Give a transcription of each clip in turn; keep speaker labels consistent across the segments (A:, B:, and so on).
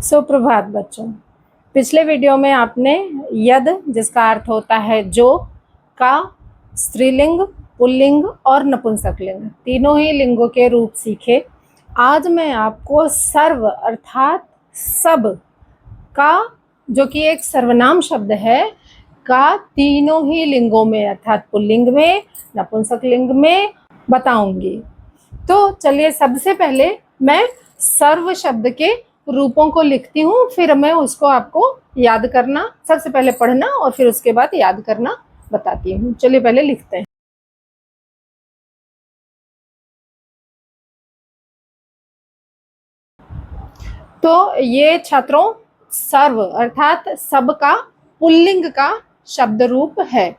A: सुप्रभात बच्चों। पिछले वीडियो में आपने यद, जिसका अर्थ होता है जो, का, स्त्रीलिंग, पुल्लिंग और नपुंसकलिंग तीनों ही लिंगों के रूप सीखे। आज मैं आपको सर्व अर्थात सब का, जो कि एक सर्वनाम शब्द है, का तीनों ही लिंगों में अर्थात पुल्लिंग में, नपुंसकलिंग में बताऊंगी। तो चलिए, सबसे पहले मैं सर्व शब्द के रूपों को लिखती हूँ, फिर मैं उसको आपको याद करना, सबसे पहले पढ़ना और फिर उसके बाद याद करना बताती हूँ। चलिए पहले लिखते हैं। तो ये छात्रों सर्व अर्थात सब का पुल्लिंग का शब्द रूप है।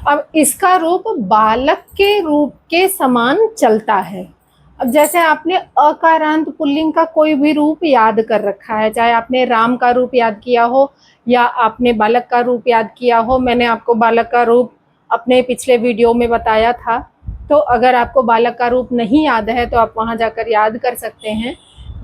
A: अब इसका रूप बालक के रूप के समान चलता है। अब जैसे आपने अकारांत पुल्लिंग का कोई भी रूप याद कर रखा है, चाहे आपने राम का रूप याद किया हो या आपने बालक का रूप याद किया हो। मैंने आपको बालक का रूप अपने पिछले वीडियो में बताया था, तो अगर आपको बालक का रूप नहीं याद है तो आप वहां जाकर याद कर सकते हैं।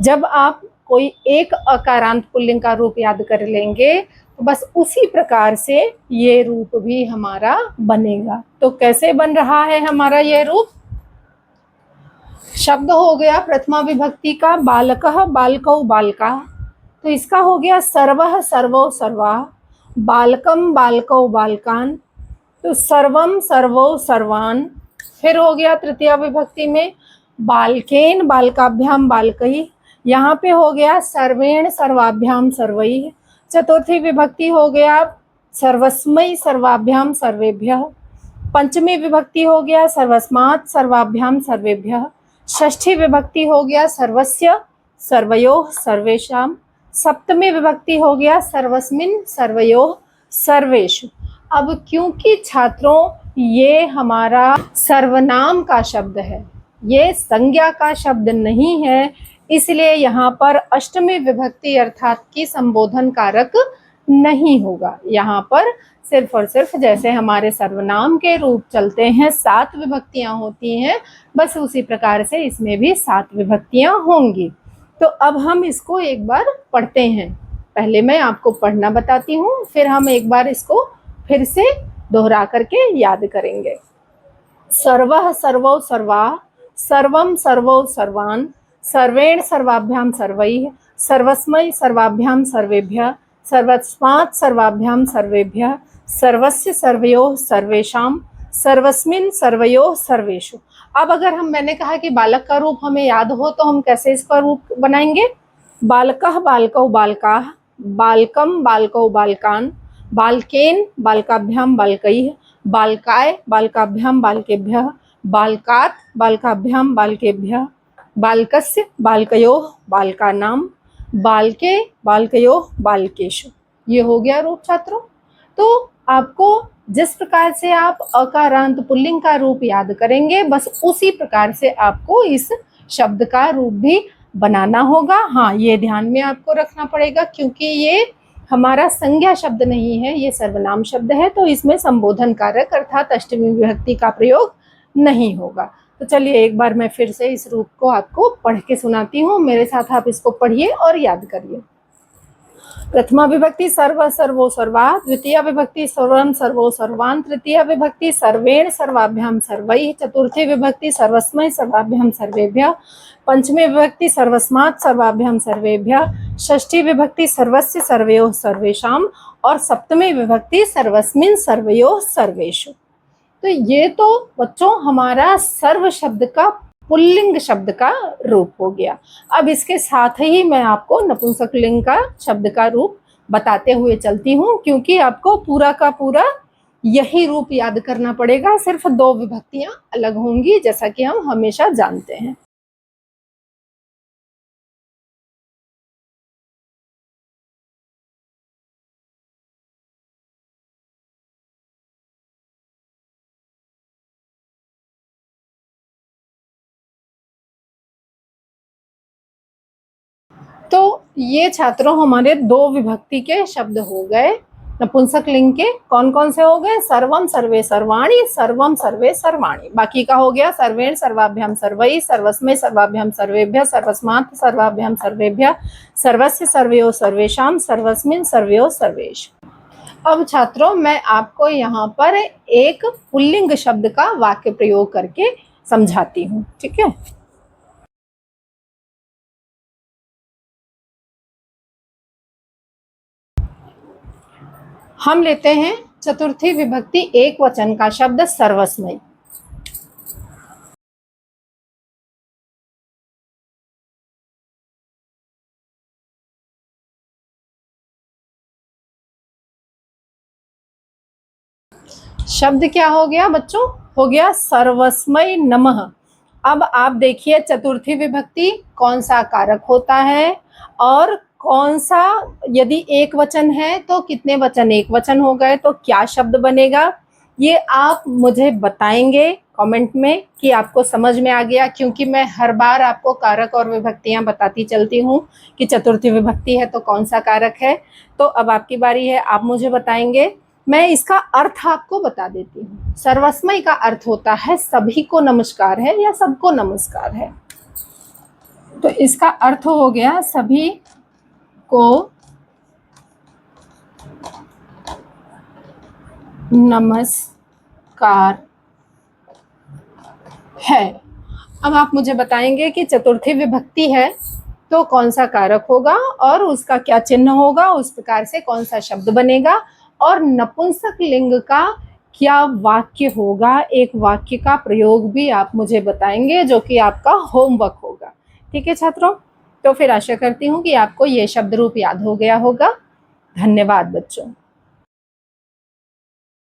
A: जब आप कोई एक अकारांत पुल्लिंग का रूप याद कर लेंगे तो बस उसी प्रकार से ये रूप भी हमारा बनेगा। तो कैसे बन रहा है हमारा ये रूप? शब्द हो गया प्रथमा विभक्ति का बालकः, बालकौ, बालका। तो इसका हो गया सर्वः, सर्वौ, सर्वा। बालकम, बालकौ, बालकान। तो सर्वम, सर्वौ, सर्वान। फिर हो गया तृतीया विभक्ति में बालकेन, बालकाभ्याम, बालकैः। यहाँ पे हो गया सर्वेण, सर्वाभ्याम, सर्वैः। चतुर्थी विभक्ति हो गया सर्वस्मै, सर्वाभ्याम, सर्वेभ्यः। पंचमी विभक्ति हो गया सर्वस्मात्, सर्वाभ्याम, सर्वेभ्यः। षष्ठी विभक्ति हो गया सर्वस्य, सर्वयोः, सर्वेषां। सप्तमी विभक्ति हो गया सर्वस्मिन्, सर्वयोः, सर्वेषु। अब क्योंकि छात्रों ये हमारा सर्वनाम का शब्द है, ये संज्ञा का शब्द नहीं है, इसलिए यहाँ पर अष्टमी विभक्ति अर्थात की संबोधन कारक नहीं होगा। यहाँ पर सिर्फ और सिर्फ जैसे हमारे सर्वनाम के रूप चलते हैं, 7 विभक्तियां होती हैं, बस उसी प्रकार से इसमें भी 7 विभक्तियां होंगी। तो अब हम इसको एक बार पढ़ते हैं। पहले मैं आपको पढ़ना बताती हूँ, फिर हम एक बार इसको फिर से दोहरा करके याद करेंगे। सर्वः, सर्वौ, सर्वा। सर्वम, सर्वौ, सर्वान्। सर्वेण, सर्वाभ्याम, सर्वैः। सर्वस्मै, सर्वाभ्याम, सर्वेभ्यः। सर्वस्मात्, सर्वाभ्याम, सर्वेभ्यः। सर्वस्य, सर्वयोः, सर्वेषां। सर्वस्मिन्, सर्वयोः, सर्वेषु। अब अगर मैंने कहा कि बालक का रूप हमें याद हो तो हम कैसे इसका रूप बनाएंगे? बालकः, बालकौ, बालकाः। बालकम, बालकौ, बालकान्। बालकेन, बालकाभ्याम, बालकैः। बालकाय, बालकाभ्याम, बालकेभ्यः। बालकात्, बालकाभ्याम, बालकेभ्यः। बालकस्य, बालकयोः, बालकानां। बालके, बालकयोः, बालकेषु। ये हो गया रूप छात्रों। तो आपको जिस प्रकार से आप अकारांत पुल्लिंग का रूप याद करेंगे, बस उसी प्रकार से आपको इस शब्द का रूप भी बनाना होगा। हाँ, ये ध्यान में आपको रखना पड़ेगा क्योंकि ये हमारा संज्ञा शब्द नहीं है, ये सर्वनाम शब्द है, तो इसमें संबोधन कारक अर्थात अष्टमी विभक्ति का प्रयोग नहीं होगा। तो चलिए एक बार मैं फिर से इस रूप को आपको पढ़ के सुनाती हूँ, मेरे साथ आप इसको पढ़िए और याद करिए। प्रथमा विभक्ति सर्व, सर्वो, सर्वा। द्वितीय विभक्ति सर्वम, सर्वो, सर्वान्। तृतीय विभक्ति सर्वेण, सर्वाभ्याम, सर्वैः। चतुर्थी विभक्ति सर्वस्मै, सर्वाभ्याम, सर्वेभ्यः। पंचमी विभक्ति सर्वस्मात्, सर्वाभ्याम, सर्वेभ्यः। षष्ठी विभक्ति सर्वस्य, सर्वयोः, सर्वेषां। और सप्तमी विभक्ति सर्वस्मिन्, सर्वयोः, सर्वेषु। तो ये तो बच्चों हमारा सर्व शब्द का पुल्लिंग शब्द का रूप हो गया। अब इसके साथ ही मैं आपको नपुंसकलिंग का शब्द का रूप बताते हुए चलती हूँ, क्योंकि आपको पूरा का पूरा यही रूप याद करना पड़ेगा, सिर्फ 2 विभक्तियां अलग होंगी, जैसा कि हम हमेशा जानते हैं। तो ये छात्रों हमारे 2 विभक्ति के शब्द हो गए। नपुंसक लिंग के कौन कौन से हो गए? सर्वम सर्वे सर्वाणी, सर्वम सर्वे सर्वाणी। बाकी का हो गया सर्वेण सर्वाभ्याम सर्वैः, सर्वस्मै सर्वाभ्याम सर्वेभ्यः, सर्वस्मात् सर्वाभ्याम सर्वेभ्यः, सर्वस्य सर्वयो सर्वेषां, सर्वस्मिन् सर्वयो सर्वेषु। अब छात्रों मैं आपको यहाँ पर एक पुल्लिंग शब्द का वाक्य प्रयोग करके समझाती हूँ, ठीक है। हम लेते हैं चतुर्थी विभक्ति एक वचन का शब्द सर्वस्मय। शब्द क्या हो गया बच्चों? हो गया सर्वस्मय नमः। अब आप देखिए चतुर्थी विभक्ति कौन सा कारक होता है और कौन सा, यदि एक वचन है तो कितने वचन एक वचन हो गए, तो क्या शब्द बनेगा, ये आप मुझे बताएंगे कमेंट में कि आपको समझ में आ गया। क्योंकि मैं हर बार आपको कारक और विभक्तियां बताती चलती हूँ कि चतुर्थी विभक्ति है तो कौन सा कारक है। तो अब आपकी बारी है, आप मुझे बताएंगे। मैं इसका अर्थ आपको बता देती हूँ। सर्वस्मय का अर्थ होता है सभी को नमस्कार है या सबको नमस्कार है। तो इसका अर्थ हो गया सभी को नमस्कार है। अब आप मुझे बताएंगे कि चतुर्थी विभक्ति है तो कौन सा कारक होगा और उसका क्या चिन्ह होगा, उस प्रकार से कौन सा शब्द बनेगा, और नपुंसक लिंग का क्या वाक्य होगा, एक वाक्य का प्रयोग भी आप मुझे बताएंगे जो कि आपका होमवर्क होगा। ठीक है छात्रों, तो फिर आशा करती हूँ कि आपको ये शब्द रूप याद हो गया होगा। धन्यवाद बच्चों।